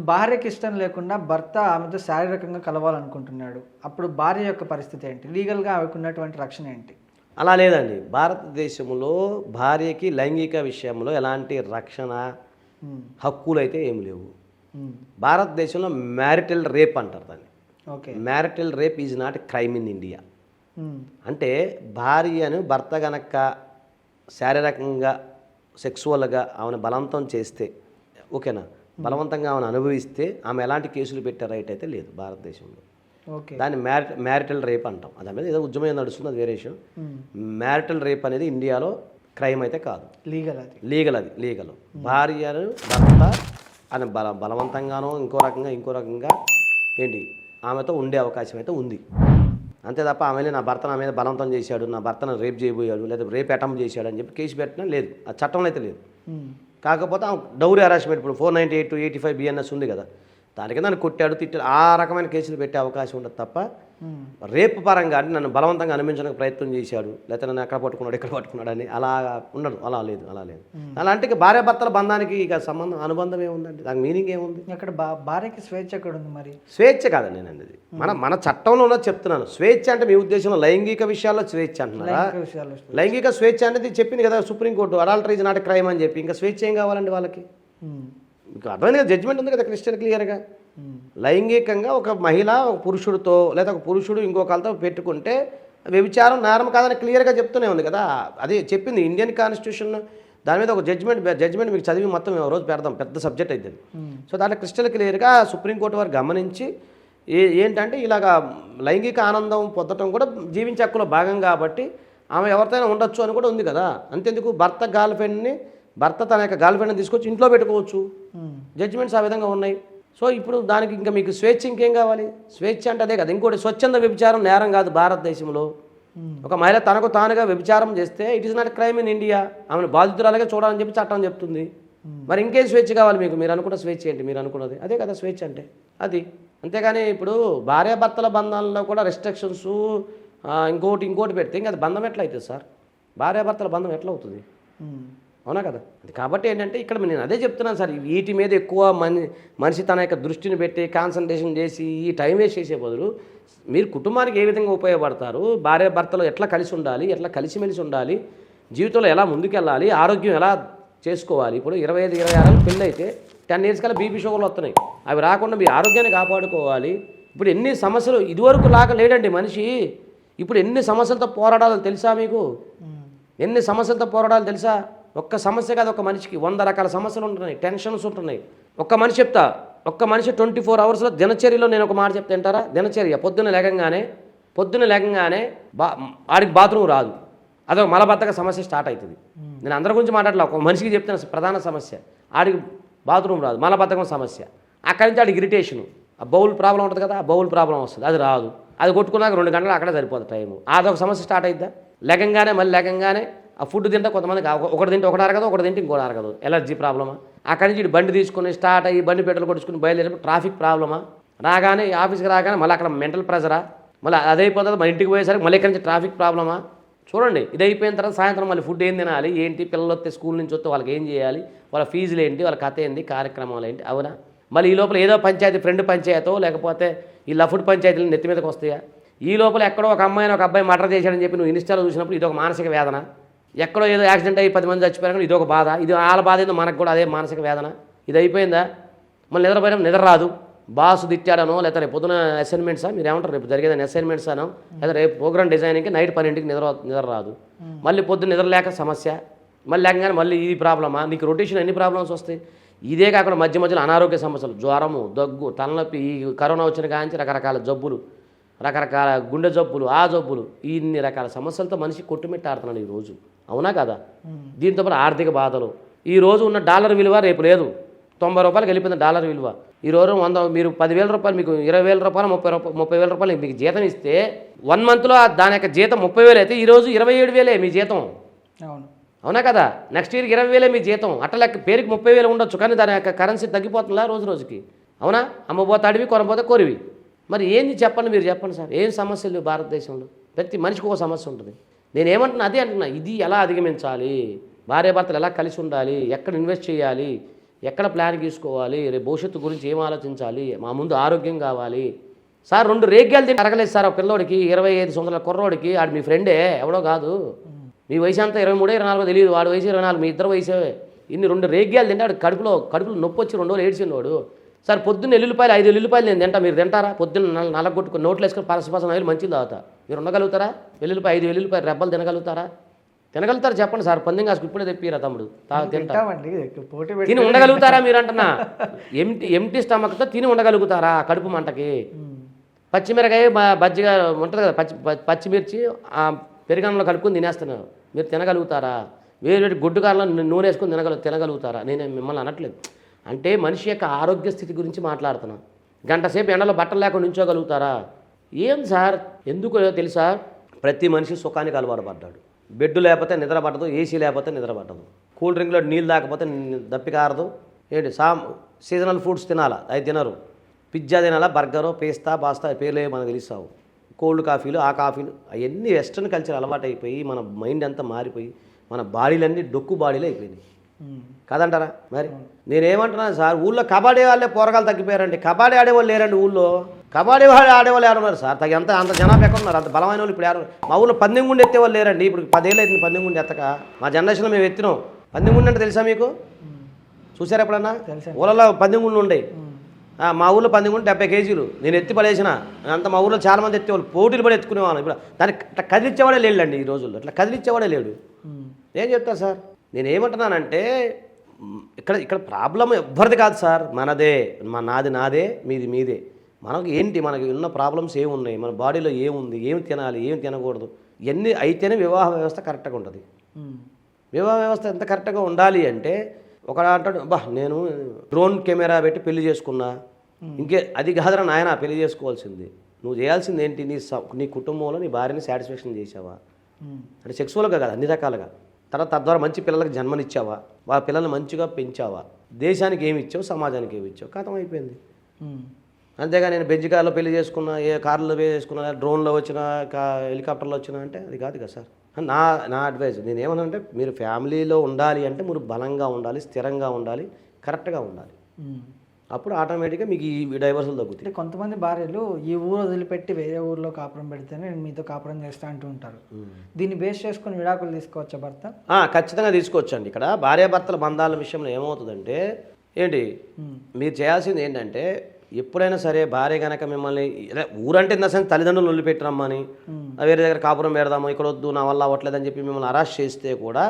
భార్యకి ఇష్టం లేకుండా భర్త ఆమెతో శారీరకంగా కలవాలనుకుంటున్నాడు. అప్పుడు భార్య యొక్క పరిస్థితి ఏంటి? లీగల్‌గా ఆమెకున్నటువంటి రక్షణ ఏంటి? అలా లేదండి. భారతదేశంలో భార్యకి లైంగిక విషయంలో ఎలాంటి రక్షణ, హ్మ్. హక్కులైతే ఏమి లేవు. హ్మ్. భారతదేశంలో మ్యారిటల్ రేప్ అంటారు దాన్ని. Okay. Marital rape is not crime in India. హ్మ్. అంటే భార్యను భర్త గనక శారీరకంగా, సెక్సువల్గా ఆమెను బలవంతం చేస్తే, ఓకేనా, బలవంతంగా ఆమెను అనుభవిస్తే ఆమె ఎలాంటి కేసులు పెట్టే రైట్ అయితే లేదు భారతదేశంలో. ఓకే. దాన్ని మ్యారిటల్ రేప్ అంటాం. దాని మీద ఏదో ఉద్యమం నడుస్తుంది, అది వేరే విషయం. హ్మ్. మ్యారిటల్ రేప్ అనేది ఇండియాలో క్రైమ్ అయితే కాదు, లీగల్ అది. లీగల్. భార్యను భర్త అని బలవంతంగానో ఇంకో రకంగా ఏంటి ఆమెతో ఉండే అవకాశం అయితే ఉంది. అంతే తప్ప ఆమె నా భర్త నా మీద బలవంతం చేశాడు, నా భర్తను రేప్ చేయబోయాడు, లేదా రేప్ అటెంప్ట్ చేశాడు అని చెప్పి కేసు పెట్టినా లేదు, ఆ చట్టంలో అయితే లేదు. హ్మ్. కాకపోతే ఆమె డౌరీ హరాస్మెంట్ ఇప్పుడు 498 85 BNS ఉంది కదా, దాని కింద నన్ను కొట్టాడు, తిట్టాడు, ఆ రకమైన కేసులు పెట్టే అవకాశం ఉండదు తప్ప హ్మ్. రేపు పరంగా అంటే నన్ను బలవంతంగా అనుభవించడానికి ప్రయత్నం చేశాడు, లేకపోతే నన్ను ఎక్కడ పట్టుకున్నాడు అని అలా ఉండదు. అలా లేదు. అలాంటి భార్యాభర్తల బంధానికి ఇక అనుబంధం ఏముందండి, దానికి మీనింగ్ ఏముంది? అక్కడ భార్యకి స్వేచ్ఛ ఎక్కడ ఉంది మరి? స్వేచ్ఛ కాదండి నేను అనేది, మన చట్టంలో ఉన్నది చెప్తున్నాను. స్వేచ్ఛ అంటే మీ ఉద్దేశంలో లైంగిక విషయాల్లో స్వేచ్ఛ అంటున్నారా? లైంగిక విషయాలు. లైంగిక స్వేచ్ఛ అనేది చెప్పింది కదా supreme court, adultery is not crime అని చెప్పి. ఇంకా స్వేచ్ఛ ఏం కావాలండి వాళ్ళకి? హ్మ్. మీకు అర్థమైంది కదా, జడ్జిమెంట్ ఉంది కదా క్రిస్టల్ క్లియర్గా. హ్మ్. లైంగికంగా ఒక మహిళ ఒక పురుషుడితో, లేదా ఒక పురుషుడు ఇంకొకరితో పెట్టుకుంటే వ్యభిచారం నేరం కాదని క్లియర్గా చెప్తూనే ఉంది కదా. అదే చెప్పింది ఇండియన్ కాన్స్టిట్యూషన్. దాని మీద ఒక జడ్జిమెంట్ మీకు చదివి మొత్తం రోజు పెడదాం, పెద్ద సబ్జెక్ట్ అవుతుంది. సో దాంట్లో క్రిస్టల్ క్లియర్గా సుప్రీంకోర్టు వారు గమనించి ఏంటంటే ఇలాగా లైంగిక ఆనందం పొందడం కూడా జీవించే హక్కులో భాగం కాబట్టి ఆమె ఎవరితోనైనా ఉండొచ్చు అని కూడా ఉంది కదా. అంతెందుకు, భర్త తన యొక్క గర్ల్ఫ్రెండ్ని తీసుకొచ్చి ఇంట్లో పెట్టుకోవచ్చు. జడ్జిమెంట్స్ ఆ విధంగా ఉన్నాయి. సో ఇప్పుడు దానికి ఇంకా మీకు స్వేచ్ఛ ఇంకేం కావాలి? స్వేచ్ఛ అంటే అదే కదా. ఇంకోటి, స్వచ్ఛంద వ్యభిచారం నేరం కాదు భారతదేశంలో. ఒక మహిళ తనకు తానుగా వ్యభిచారం చేస్తే it is not crime in India. ఆమెను బాధితురాలుగా చూడాలని చెప్పి చట్టం చెప్తుంది. మరి ఇంకేం స్వేచ్ఛ కావాలి మీకు? మీరు అనుకున్న స్వేచ్ఛ ఏంటి? మీరు అనుకున్నది అదే కదా స్వేచ్ఛ అంటే, అది. అంతేగాని ఇప్పుడు భార్యాభర్తల బంధాల్లో కూడా రెస్ట్రిక్షన్స్ ఇంకోటి పెడితే ఇంకా అది బంధం ఎట్లా అవుతుంది సార్? భార్యాభర్తల బంధం ఎట్లా అవుతుంది? అవునా కదా. అది కాబట్టి ఏంటంటే ఇక్కడ నేను అదే చెప్తున్నాను సార్, వీటి మీద ఎక్కువ మనిషి తన యొక్క దృష్టిని పెట్టి కాన్సన్ట్రేషన్ చేసి ఈ టైం వేస్ట్ చేసే బదులు మీరు కుటుంబానికి ఏ విధంగా ఉపయోగపడతారు, భార్యాభర్తలు ఎట్లా కలిసి ఉండాలి, ఎట్లా కలిసిమెలిసి ఉండాలి, జీవితంలో ఎలా ముందుకెళ్ళాలి, ఆరోగ్యం ఎలా చేసుకోవాలి. ఇప్పుడు 25-26 పెళ్ళి అయితే 10 years కల్లా బీపీ షుగర్లు వస్తున్నాయి. అవి రాకుండా మీ ఆరోగ్యాన్ని కాపాడుకోవాలి. ఇప్పుడు ఎన్ని సమస్యలు, ఇదివరకు లాగా లేడండి మనిషి. ఇప్పుడు ఎన్ని సమస్యలతో పోరాడాలో తెలుసా మీకు? ఎన్ని సమస్యలతో పోరాడాలో తెలుసా? ఒక్క సమస్య కాదు, ఒక మనిషికి 100 రకాల సమస్యలు ఉంటున్నాయి, టెన్షన్స్ ఉంటున్నాయి. ఒక్క మనిషి 24 hours దినచర్యలో నేను ఒక మాట చెప్తే వింటారా? దినచర్య పొద్దున్న లేకంగానే ఆడికి బాత్రూమ్ రాదు, అదొక మలబద్ధక సమస్య స్టార్ట్ అవుతుంది. నేను అందరి గురించి మాట్లాడలే, ఒక మనిషికి చెప్తున్న ప్రధాన సమస్య ఆడికి బాత్రూమ్ రాదు, మలబద్ధకం సమస్య. అక్కడి నుంచి ఆడికి ఇరిటేషను, ఆ బౌల్ ప్రాబ్లం ఉంటుంది కదా, ఆ బౌల్ ప్రాబ్లం వస్తుంది, అది రాదు. అది కొట్టుకున్నాక 2 గంటలు అక్కడే సరిపోతుంది టైము. అదొక సమస్య స్టార్ట్ అవుద్దా? లేకంగానే ఆ ఫుడ్ తింటే కొంతమందికి ఒకటి తింటే ఒకటి అరగదు, ఒకటి తింటే ఇంకోటి అరగదు, ఎలర్జీ ప్రాబ్లమా. అక్కడి నుంచి బండి తీసుకుని స్టార్ట్ అయ్యి బండి పెట్రోల్ కొట్టుకుని బయలుదేరి ట్రాఫిక్ ప్రాబ్లమా. రాగానే ఆఫీస్కి రాగానే మళ్ళీ అక్కడ మెంటల్ ప్రెజరా, మళ్ళీ అదైపోతుంది. మన ఇంటికి పోయేసరికి మళ్ళీ ఇక్కడి నుంచి ట్రాఫిక్ ప్రాబ్లమా. చూడండి, ఇది అయిపోయిన తర్వాత సాయంత్రం మళ్ళీ ఫుడ్ ఏం తినాలి, ఏంటి, పిల్లలు వస్తే స్కూల్ నుంచి వస్తే వాళ్ళకి ఏం చేయాలి, వాళ్ళ ఫీజులు ఏంటి, వాళ్ళ కథ ఏంటి, కార్యక్రమాలు ఏంటి, అవునా. మళ్ళీ ఈ లోపల ఏదో పంచాయతీ, ఫ్రెండ్ పంచాయతో లేకపోతే ఈ లఫుడ్ పంచాయతీలు నెత్తి మీదకి వస్తాయా? ఈ లోపల ఎక్కడో ఒక అమ్మాయిని ఒక అబ్బాయి మర్డర్ చేశాడని చెప్పి నువ్వు ఇన్స్టాలో చూసినప్పుడు ఇదొక మానసిక వేదన. ఎక్కడో ఏదో యాక్సిడెంట్ అయ్యి 10 మంది చచ్చిపోయారు, ఇదొక బాధ. ఇది వాళ్ళ బాధ ఏందో మనకు కూడా అదే మానసిక వేదన. ఇది అయిపోయిందా? మళ్ళీ నిద్రపోయినా నిద్ర రాదు, బాసు తిట్టాడనో, లేకపోతే రేపు పొద్దున అసైన్మెంట్సా, మీరు ఏమంటారు, రేపు జరిగేదని అసైన్మెంట్స్ అనో, లేదా రేపు ప్రోగ్రామ్ డిజైనింగ్కి నైట్ 12కి నిద్ర రాదు. మళ్ళీ పొద్దున్న నిద్ర లేక సమస్య, మళ్ళీ లేకగానే మళ్ళీ ఇది ప్రాబ్లమా. నీకు రొటేషన్ ఎన్ని ప్రాబ్లమ్స్ వస్తాయి. ఇదే కాకుండా మధ్యలో అనారోగ్య సమస్యలు, జ్వరము, దగ్గు, తలనొప్పి, ఈ కరోనా వచ్చిన కాంచి రకరకాల జబ్బులు, రకరకాల గుండె జబ్బులు, ఆ జబ్బులు, ఇన్ని రకాల సమస్యలతో మనిషి కొట్టుమిట్టాడుతున్నాడు ఈరోజు, అవునా కదా. దీంతో పాటు ఆర్థిక బాధలు. ఈరోజు ఉన్న డాలర్ విలువ రేపు లేదు, 90 రూపాయలకి వెళ్ళిపోయింది డాలర్ విలువ. ఈరోజు మీరు 10,000 రూపాయలు, మీకు 20,000 రూపాయలు, 30,000 రూపాయలు మీకు జీతం ఇస్తే 1 monthలో దాని యొక్క జీతం 30,000 అయితే ఈరోజు 27,000 మీ జీతం, అవునా కదా. నెక్స్ట్ ఇయర్కి 20,000 మీ జీతం. అట్లా లెక్క పేరుకి 30,000 ఉండొచ్చు, కానీ దాని యొక్క కరెన్సీ తగ్గిపోతుందా రోజుకి, అవునా. అమ్మబోతే అడివి, కొనబోతే కొరివి. మరి ఏంది చెప్పండి, మీరు చెప్పండి సార్. ఏం సమస్యలు భారతదేశంలో? ప్రతి మనిషికి ఒక సమస్య ఉంటుంది. నేనేమంటున్నా అదే అంటున్నా, ఇది ఎలా అధిగమించాలి, భార్యాభర్తలు ఎలా కలిసి ఉండాలి, ఎక్కడ ఇన్వెస్ట్ చేయాలి, ఎక్కడ ప్లాన్ గీసుకోవాలి, రేపు భవిష్యత్తు గురించి ఏం ఆలోచించాలి, మా ముందు ఆరోగ్యం కావాలి. సార్ 2 రేగ్గాలు తింటే అరగలేదు సార్. ఒక పిల్లోడికి 25 సంవత్సరాల కుర్రోడికి, ఆడు మీ ఫ్రెండే, ఎవడో కాదు. మీ వయసు అంతా 23, 24 తెలియదు, వాడు వయసు 24, మీ ఇద్దరు వయసే. ఇన్ని 2 రేగ్గాలు తింటే ఆడు కడుపులో నొప్పి వచ్చి 2 రోజులు ఏడ్చిండు. సార్ పొద్దున్న 5 ఎల్లుల్లిపాయలు నేను తింటా, మీరు తింటారా? పొద్దున్న నల్లగొట్టుకుని నోట్లు వేసుకొని పరసపసం ఆయిల్ మంచిది తాగుతా. మీరు ఉండగలుగుతారా? 5 వెల్లుల్లిపాయలు రెబ్బలు తినగలుగుతారా? చెప్పండి సార్. పందెం కాసుకు ఇప్పుడే తెప్పిరా తమ్ముడు, తింటా. తిని ఉండగలుగుతారా మీరు అంటున్నా? ఎంటీ స్టమక్తో తిని ఉండగలుగుతారా కడుపు మంటకి? పచ్చిమిరకాయ బజ్జిగా ఉంటుంది కదా, పచ్చిమిర్చి పెరుగన్నంలో కలుపుకొని తినేస్తున్నారు, మీరు తినగలుగుతారా? వేరు గుడ్డు కారంలో నూనె వేసుకొని తినగలుగుతారా? నేను మిమ్మల్ని అనట్లేదు. అంటే మనిషి యొక్క ఆరోగ్య స్థితి గురించి మాట్లాడుతున్నా. గంట సేపు ఎండలో బట్టలు లేకుండా నించోగలుగుతారా? ఏం సార్, ఎందుకు తెలుసా? ప్రతి మనిషి సుఖానికి అలవాటు పడ్డాడు. బెడ్ లేకపోతే నిద్ర పట్టదు, ఏసీ లేకపోతే నిద్ర పట్టదు, కూల్ డ్రింక్లో నీళ్ళు లేకపోతే దప్పికారదు. ఏంటి సీజనల్ ఫుడ్స్ తినాలా, అవి తినరు. పిజ్జా తినాలా, బర్గరు, పాస్తా పేర్లే మనకు తెలుస్తావు. కోల్డ్ కాఫీలు, ఆ కాఫీలు, అవన్నీ వెస్ట్రన్ కల్చర్ అలవాటు అయిపోయి మన మైండ్ అంతా మారిపోయి మన బాడీలన్నీ డొక్కు బాడీలు అయిపోయినాయి కాదంటారా? మరి నేనేమంటున్నాను సార్, ఊళ్ళో కబడ్డీ వాళ్ళే పోరగాలు తగ్గిపోయారండి. కబడ్డీ ఆడేవాళ్ళు లేరండి ఊళ్ళో. కబడ్డీ ఆడేవాళ్ళు ఎవరున్నారు సార్? అంత జనాభా ఎక్కడ ఉన్నారు? అంత బలమైన వాళ్ళు ఇప్పుడు మా ఊళ్ళో పందెంగుండి ఎత్తేవాళ్ళు లేరండి. ఇప్పుడు 10 ఏళ్ళు అవుతుంది పందెంగుండి ఎత్తక. మా జనరేషన్లో మేము ఎత్తినాం. పందెంగుండి అంటే తెలుసా మీకు? చూసారు ఎప్పుడన్నా? ఊళ్ళలో పందెంగుండు ఉండే. మా ఊళ్ళో పందెంగుండి 70 కేజీలు నేను ఎత్తి పడేసిన. అంత మా ఊళ్ళో చాలామంది ఎత్తేవాళ్ళు, పోటీలు పడి ఎత్తుకునేవాళ్ళు. ఇప్పుడు దానికి అట్లా కదిలిచ్చేవాడే లేడండి ఈ రోజుల్లో. అట్లా కదిలిచ్చేవాడే లేడు. ఏం చెప్తారు సార్? నేను ఏమంటున్నానంటే ఇక్కడ ప్రాబ్లం ఎవ్వరిది కాదు సార్, మనదే. నాదే, మీదే. మనకు ఏంటి, మనకి ఉన్న ప్రాబ్లమ్స్ ఏమున్నాయి, మన బాడీలో ఏముంది, ఏమి తినాలి, ఏమి తినకూడదు, ఇవన్నీ అయితేనే వివాహ వ్యవస్థ కరెక్ట్గా ఉంటుంది. వివాహ వ్యవస్థ ఎంత కరెక్ట్గా ఉండాలి అంటే, ఒకడు అంటాడు, నేను డ్రోన్ కెమెరా పెట్టి పెళ్లి చేసుకున్నా. అది కాదురా నాయన పెళ్లి చేసుకోవాల్సింది. నువ్వు చేయాల్సింది ఏంటి? నీ కుటుంబంలో నీ భార్యని సాటిస్ఫాక్షన్ చేసావా? అంటే సెక్సువల్గా కాదు, అన్ని రకాలుగా. తద్వారా మంచి పిల్లలకు జన్మనిచ్చావా? వాళ్ళ పిల్లల్ని మంచిగా పెంచావా? దేశానికి ఏమి ఇచ్చావు, సమాజానికి ఏమి ఇచ్చావు? కథం అయిపోయింది. అంతేగా నేను బెంజ్ కార్లో పెళ్లి చేసుకున్నా, ఏ కార్లో పెళ్లి చేసుకున్నా, డ్రోన్లో వచ్చినా, హెలికాప్టర్లో వచ్చినా అంటే అది కాదు కదా సార్. నా అడ్వైజ్ నేనేమనంటే, మీరు ఫ్యామిలీలో ఉండాలి అంటే మీరు బలంగా ఉండాలి, స్థిరంగా ఉండాలి, కరెక్ట్గా ఉండాలి. అప్పుడు ఆటోమేటిక్గా మీకు ఈ డైవర్సులు తగ్గుతాయి. కొంతమంది భార్యలు ఈ ఊరు వదిలిపెట్టి వేరే ఊర్లో కాపురం పెడితేనే నేను మీతో కాపురం చేస్తా అంటూ ఉంటారు. దీన్ని బేస్ చేసుకుని విడాకులు తీసుకోవచ్చా భర్త? ఖచ్చితంగా తీసుకోవచ్చండి. ఇక్కడ భార్యాభర్తల బంధాల విషయంలో ఏమవుతుందంటే, మీరు చేయాల్సింది ఏంటంటే, ఎప్పుడైనా సరే భార్య కనుక మిమ్మల్ని ఊరంటే ఇన్ ద సెన్స్ తల్లిదండ్రులు వదిలిపెట్టరమ్మని, వేరే దగ్గర కాపురం పెడదాము, ఇక్కడ వద్దు, నా వల్ల అవ్వట్లేదని చెప్పి మిమ్మల్ని అరెస్ట్ చేస్తే కూడా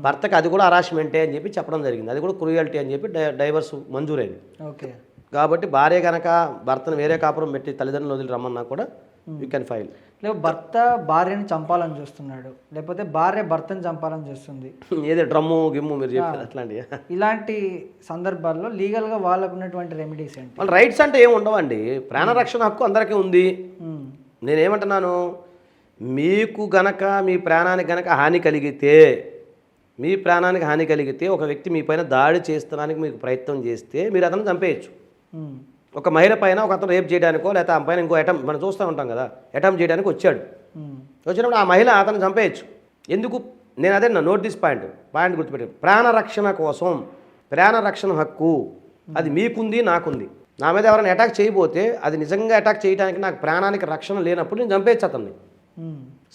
భర్తకి అది కూడా హరాస్మెంటే అని చెప్పి చెప్పడం జరిగింది. అది కూడా క్రూయల్టీ అని చెప్పి డైవర్స్ మంజూరైంది. ఓకే. కాబట్టి భార్య కనుక భర్తను వేరే కాపురం పెట్టి తల్లిదండ్రులు వదిలి రమ్మన్నా కూడా యూ కెన్ ఫైల్. లేకపోతే భర్త భార్యని చంపాలని చూస్తున్నాడు, లేకపోతే భార్య భర్తను చంపాలని చూస్తుంది, ఏదో డ్రమ్ము గిమ్ము మీరు చెప్పారు అట్లాంటివి. ఇలాంటి సందర్భాల్లో లీగల్గా వాళ్ళకు ఉన్నటువంటి రెమెడీస్ ఏంటి? వాళ్ళ రైట్స్ అంటే ఏమి ఉండవండి. ప్రాణరక్షణ హక్కు అందరికీ ఉంది. నేనేమంటున్నాను, మీకు గనక మీ ప్రాణానికి గనక హాని కలిగితే ఒక వ్యక్తి మీ పైన దాడి చేస్తానికి మీకు ప్రయత్నం చేస్తే మీరు అతను చంపేయచ్చు. ఒక మహిళ పైన ఒక అతను రేప్ చేయడానికో లేకపోతే ఆ పైన ఇంకో అటెంప్ట్ మనం చూస్తూ ఉంటాం కదా, అటెంప్ట్ చేయడానికి వచ్చినప్పుడు ఆ మహిళ అతను చంపేయచ్చు. ఎందుకు? నేను అదే నోట్ దిస్ పాయింట్ గుర్తుపెట్టాను. ప్రాణరక్షణ కోసం, ప్రాణరక్షణ హక్కు అది మీకుంది, నాకుంది. నా మీద ఎవరైనా అటాక్ చేయబోతే అది నిజంగా అటాక్ చేయడానికి నాకు ప్రాణానికి రక్షణ లేనప్పుడు నేను చంపేయచ్చు అతన్ని.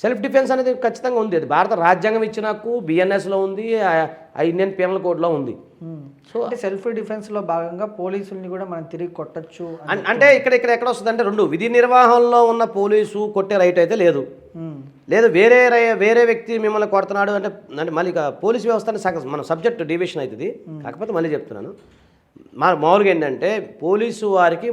సెల్ఫ్ డిఫెన్స్ అనేది ఖచ్చితంగా ఉంది. అది భారత రాజ్యాంగం ఇచ్చిన హక్కు, బిఎన్ఎస్లో ఉంది, ఇండియన్ పీనల్ కోడ్లో ఉంది. సో అంటే సెల్ఫ్ డిఫెన్స్లో భాగంగా పోలీసుల్ని కూడా మనం తిరిగి కొట్టచ్చు అంటే ఎక్కడ వస్తుంది అంటే, 2 విధి నిర్వహణలో ఉన్న పోలీసు కొట్టే రైట్ అయితే లేదు. వేరే వ్యక్తి మిమ్మల్ని కొడుతున్నాడు అంటే మళ్ళీ పోలీసు వ్యవస్థ మన సబ్జెక్ట్ డివిషన్ అవుతుంది. కాకపోతే మళ్ళీ చెప్తున్నాను, మామూలుగా ఏంటంటే పోలీసు వారికి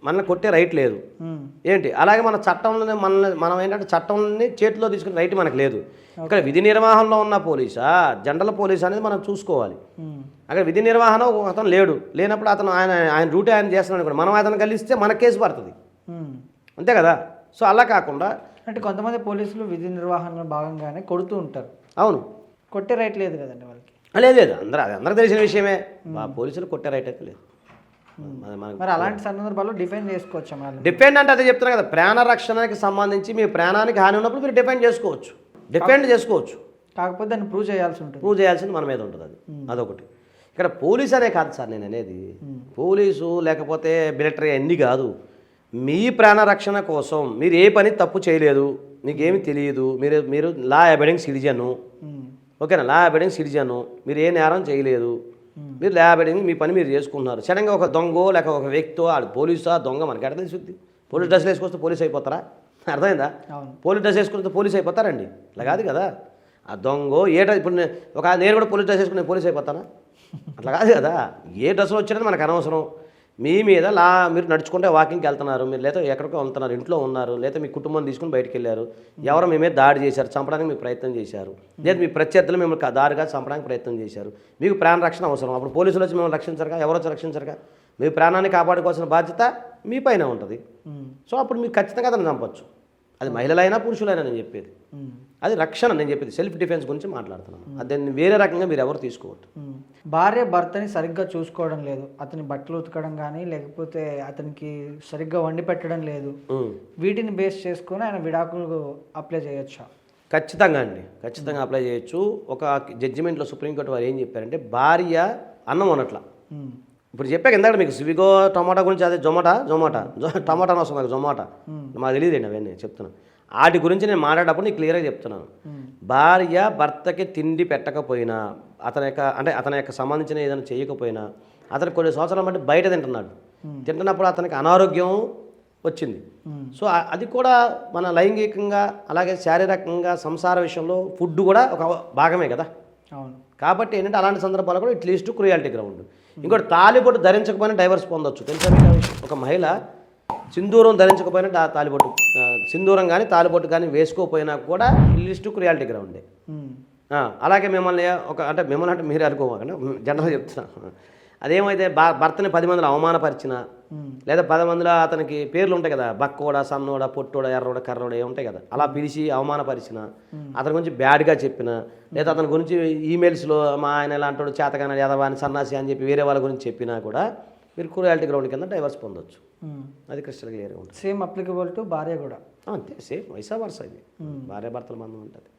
మనల్ని కొట్టే రైట్ లేదు. అలాగే మన చట్టంలో మనం ఏంటంటే చట్టంని చేతిలో తీసుకునే రైట్ మనకు లేదు. ఇక్కడ విధి నిర్వహణలో ఉన్న పోలీసా, జనరల్ పోలీస్ అనేది మనం చూసుకోవాలి. అక్కడ విధి నిర్వహణ అతను లేనప్పుడు అతను ఆయన డ్యూటీ ఆయన చేస్తున్నాడు కూడా మనం అతను కలిస్తే మన కేసు పడుతుంది, అంతే కదా. సో అలా కాకుండా అంటే కొంతమంది పోలీసులు విధి నిర్వహణలో భాగంగానే కొడుతూ ఉంటారు. అవును, కొట్టే రైట్ లేదు కదండి వాళ్ళకి. లేదు, అందరికి తెలిసిన విషయమే. పోలీసులు కొట్టే రైట్ అయితే లేదు. మరి అలాంటి సందర్భాల్లో డిఫెండ్ చేసుకోవచ్చు. డిఫెండ్ అంటే అదే చెప్తున్నా కదా, ప్రాణరక్షణకి సంబంధించి మీ ప్రాణానికి హాని ఉన్నప్పుడు మీరు డిఫెండ్ చేసుకోవచ్చు. కాకపోతే దాన్ని ప్రూవ్ చేయాల్సింది మన మీద ఉంటుంది. అదొకటి. ఇక్కడ పోలీస్ అనే కాదు సార్ నేను అనేది, పోలీసు లేకపోతే మిలిటరీ అన్నీ కాదు. మీ ప్రాణరక్షణ కోసం మీరు ఏ పని తప్పు చేయలేదు, మీకేమి తెలియదు, మీరు లా అబైడింగ్ సిటిజను, ఓకేనా, లా అబైడింగ్ సిటిజను, మీరు ఏ నేరం చేయలేదు, మీరు లా అబైడింగ్ మీ పని మీరు చేసుకుంటున్నారు. సడన్గా ఒక దొంగో లేక ఒక వ్యక్తో ఆడు పోలీసా దొంగ మనకి ఎక్కడ తెలుసుద్ది? పోలీస్ డ్రెస్లు వేసుకొస్తే పోలీస్ అయిపోతారా? అర్థమైందా? పోలీస్ డ్రెస్ వేసుకుంటే పోలీస్ అయిపోతారండి? అలా కాదు కదా. ఆ దొంగో ఇప్పుడు నేను కూడా పోలీస్ డ్రెస్ వేసుకుని పోలీస్ అయిపోతానా? అట్లా కాదు కదా. ఏ డ్రెస్సులు వచ్చినా మనకు అనవసరం. మీ మీద మీరు నడుచుకుంటే వాకింగ్కి వెళ్తున్నారు, మీరు లేదా ఎక్కడికో వెళ్తున్నారు, ఇంట్లో ఉన్నారు, లేదా మీ కుటుంబం తీసుకుని బయటికి వెళ్ళారు, ఎవరు మీ మీద దాడి చేశారు, చంపడానికి మీరు ప్రయత్నం చేశారు, లేదా మీ ప్రత్యర్థులు మిమ్మల్ని దారిగా చంపడానికి ప్రయత్నం చేశారు, మీకు ప్రాణ రక్షణ అవసరం. అప్పుడు పోలీసులు వచ్చి మిమ్మల్ని రక్షించరుగా, ఎవరు వచ్చి రక్షించరుగా. మీ ప్రాణాన్ని కాపాడుకోవాల్సిన బాధ్యత మీ పైన ఉంటుంది. సో అప్పుడు మీరు ఖచ్చితంగా అతను చంపొచ్చు. అది మహిళలైనా పురుషులైనా నేను చెప్పేది అది రక్షణ. నేను చెప్పేది సెల్ఫ్ డిఫెన్స్ గురించి మాట్లాడుతున్నాను. అదే వేరే రకంగా మీరు ఎవరు తీసుకోవద్దు. భార్య భర్తని సరిగ్గా చూసుకోవడం లేదు, అతని బట్టలు ఉతకడం కానీ లేకపోతే అతనికి సరిగ్గా వండి పెట్టడం లేదు, వీటిని బేస్ చేసుకొని ఆయన విడాకులు అప్లై చేయొచ్చా? ఖచ్చితంగా అండి, ఖచ్చితంగా అప్లై చేయొచ్చు. ఒక జడ్జిమెంట్లో సుప్రీంకోర్టు వారు ఏం చెప్పారంటే, భార్య అన్నం అనట్లా. ఇప్పుడు చెప్పాక ఇందాక మీకు స్విగో టమాటా గురించి, అదే జొమాటా టమాటా అవసరం నాకు జొమాటా మాకు తెలియదండి అవన్నీ చెప్తున్నాను. వాటి గురించి నేను మాట్లాడేటప్పుడు నీకు క్లియర్గా చెప్తున్నాను. భార్య భర్తకి తిండి పెట్టకపోయినా, అతని యొక్క సంబంధించిన ఏదైనా చేయకపోయినా, అతను కొన్ని సంవత్సరాల బట్టి బయట తింటున్నప్పుడు అతనికి అనారోగ్యం వచ్చింది. సో అది కూడా మన లైంగికంగా అలాగే శారీరకంగా సంసార విషయంలో ఫుడ్ కూడా ఒక భాగమే కదా. అవును. కాబట్టి ఏంటంటే అలాంటి సందర్భాలు కూడా ఇట్లీస్ట్ క్రుయాలిటీ గ్రౌండ్. ఇంకోటి తాలిబొట్టు ధరించకపోయినా డైవర్స్ పొందొచ్చు. తెలుసా మీకు? ఒక మహిళ సింధూరం ధరించకపోయినా తాలిబొట్టు, సింధూరం కానీ తాలిబొట్టు కానీ వేసుకోకపోయినా కూడా ఇల్లిస్టు క్రియాలిటీ గ్రౌండే. అలాగే మిమ్మల్ని మిమ్మల్ని అంటే మీరే అనుకోమాకండి, జనరల్గా చెప్తున్నాను. అదేమైతే భర్తని 10 మందిలో అవమానపరిచినా, లేదా 10 మందిలో అతనికి పేర్లు ఉంటాయి కదా, బక్కోడ, సన్నోడ, పొట్టోడ, ఎర్రోడ, కర్రోడ ఉంటాయి కదా, అలా పిలిచి అవమానపరిచిన, అతని గురించి బ్యాడ్గా చెప్పిన, లేదా అతని గురించి ఈమెయిల్స్లో మా ఆయన ఎలా అంటాడు, చేతగాన యాదవాని సన్నాసి అని చెప్పి వేరే వాళ్ళ గురించి చెప్పినా కూడా మీరు క్రూయాలిటీ గ్రౌండ్ కింద డైవర్స్ పొందొచ్చు. అది క్రిస్టల్ క్లియర్గా ఉంటుంది. సేమ్ అప్లికబుల్ టు భార్య కూడా అంతే, సేమ్ వైసా వర్స ఇది భార్య భర్తల బంధం ఉంటుంది.